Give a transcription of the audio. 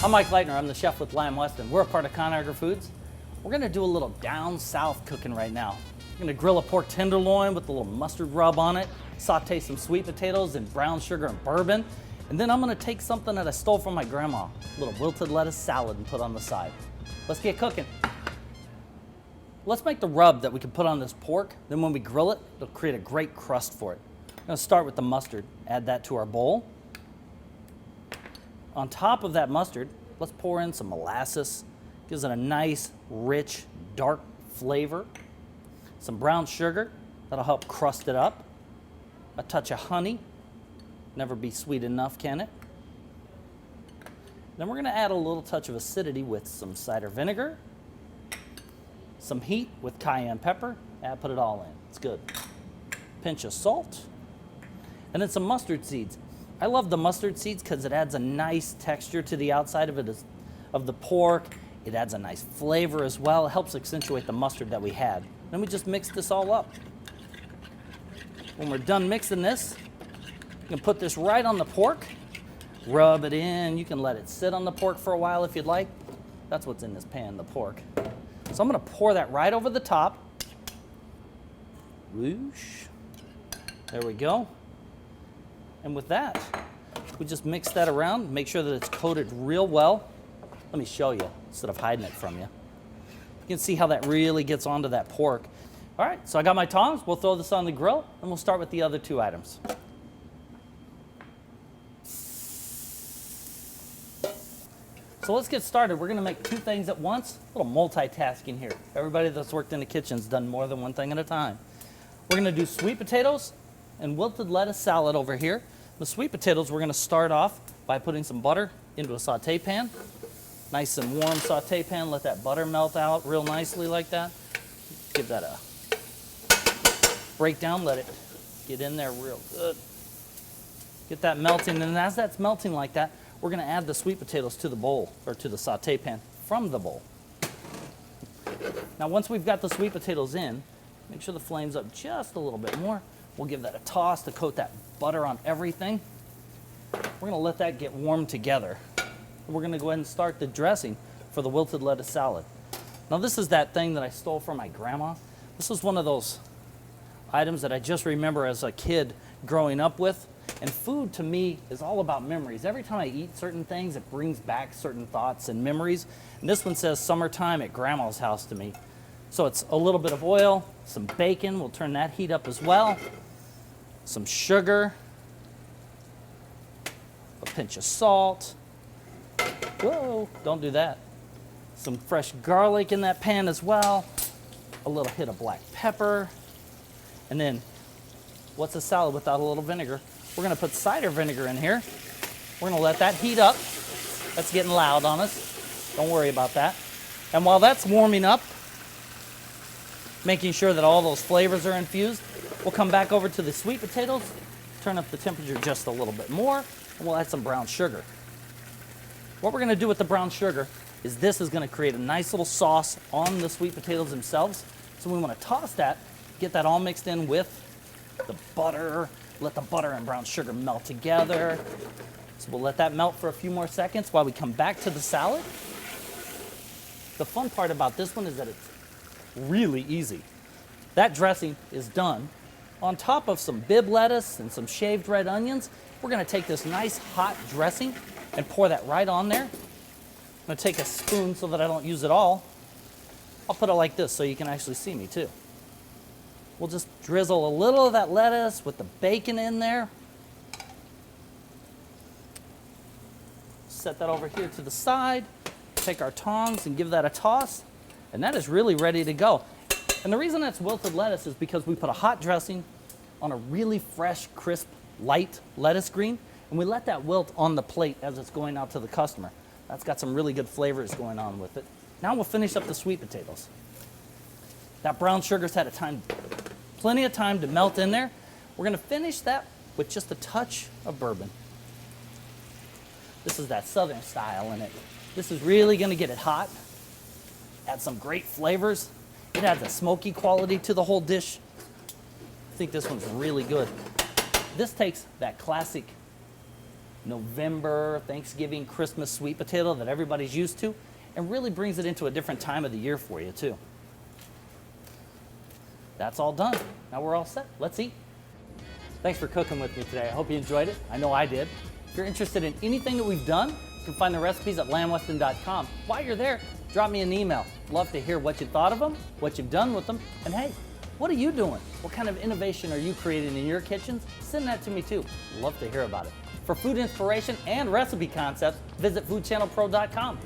I'm Mike Leitner. I'm the chef with Lamb Weston. We're a part of Conagra Foods. We're gonna do a little down south cooking right now. We're gonna grill a pork tenderloin with a little mustard rub on it, saute some sweet potatoes in brown sugar and bourbon, and then I'm gonna take something that I stole from my grandma, a little wilted lettuce salad, and put on the side. Let's get cooking. Let's make the rub that we can put on this pork. Then when we grill it, it'll create a great crust for it. I'm gonna start with the mustard. Add that to our bowl. On top of that mustard, let's pour in some molasses. Gives it a nice, rich, dark flavor. Some brown sugar, that'll help crust it up. A touch of honey, never be sweet enough, can it? Then we're gonna add a little touch of acidity with some cider vinegar, some heat with cayenne pepper, and put it all in, it's good. Pinch of salt, and then some mustard seeds. I love the mustard seeds because it adds a nice texture to the outside of it, of the pork. It adds a nice flavor as well. It helps accentuate the mustard that we had. Then we just mix this all up. When we're done mixing this, you can put this right on the pork, rub it in. You can let it sit on the pork for a while if you'd like. That's what's in this pan, the pork. So I'm gonna pour that right over the top. Whoosh. There we go. And with that, we just mix that around, make sure that it's coated real well. Let me show you, instead of hiding it from you. You can see how that really gets onto that pork. All right, so I got my tongs. We'll throw this on the grill, and we'll start with the other two items. So let's get started. We're gonna make two things at once. A little multitasking here. Everybody that's worked in the kitchen's done more than one thing at a time. We're gonna do sweet potatoes and wilted lettuce salad over here. The sweet potatoes, we're gonna start off by putting some butter into a saute pan. Nice and warm saute pan, let that butter melt out real nicely like that. Give that a breakdown, let it get in there real good. Get that melting, and as that's melting like that, we're gonna add the sweet potatoes to the bowl, or to the saute pan from the bowl. Now once we've got the sweet potatoes in, make sure the flame's up just a little bit more. We'll give that a toss to coat that butter on everything. We're gonna let that get warm together. We're gonna go ahead and start the dressing for the wilted lettuce salad. Now this is that thing that I stole from my grandma. This is one of those items that I just remember as a kid growing up with. And food to me is all about memories. Every time I eat certain things, it brings back certain thoughts and memories. And this one says summertime at grandma's house to me. So it's a little bit of oil, some bacon, we'll turn that heat up as well, some sugar, a pinch of salt, whoa, don't do that, some fresh garlic in that pan as well, a little hit of black pepper, and then what's a salad without a little vinegar? We're gonna put cider vinegar in here. We're gonna let that heat up. That's getting loud on us, don't worry about that. And while that's warming up, making sure that all those flavors are infused, we'll come back over to the sweet potatoes, turn up the temperature just a little bit more, and we'll add some brown sugar. What we're gonna do with the brown sugar is this is gonna create a nice little sauce on the sweet potatoes themselves. So we wanna toss that, get that all mixed in with the butter, let the butter and brown sugar melt together. So we'll let that melt for a few more seconds while we come back to the salad. The fun part about this one is that it's really easy. That dressing is done. On top of some bib lettuce and some shaved red onions, we're gonna take this nice hot dressing and pour that right on there. I'm gonna take a spoon so that I don't use it all. I'll put it like this so you can actually see me too. We'll just drizzle a little of that lettuce with the bacon in there. Set that over here to the side. Take our tongs and give that a toss. And that is really ready to go. And the reason that's wilted lettuce is because we put a hot dressing on a really fresh, crisp, light lettuce green, and we let that wilt on the plate as it's going out to the customer. That's got some really good flavors going on with it. Now we'll finish up the sweet potatoes. That brown sugar's had plenty of time to melt in there. We're gonna finish that with just a touch of bourbon. This is that southern style in it. This is really gonna get it hot. Add some great flavors. It adds a smoky quality to the whole dish. I think this one's really good. This takes that classic November, Thanksgiving, Christmas sweet potato that everybody's used to, and really brings it into a different time of the year for you too. That's all done. Now we're all set. Let's eat. Thanks for cooking with me today. I hope you enjoyed it. I know I did. If you're interested in anything that we've done, you can find the recipes at lambweston.com. While you're there, drop me an email. Love to hear what you thought of them, what you've done with them, and hey, what are you doing? What kind of innovation are you creating in your kitchens? Send that to me too. Love to hear about it. For food inspiration and recipe concepts, visit foodchannelpro.com.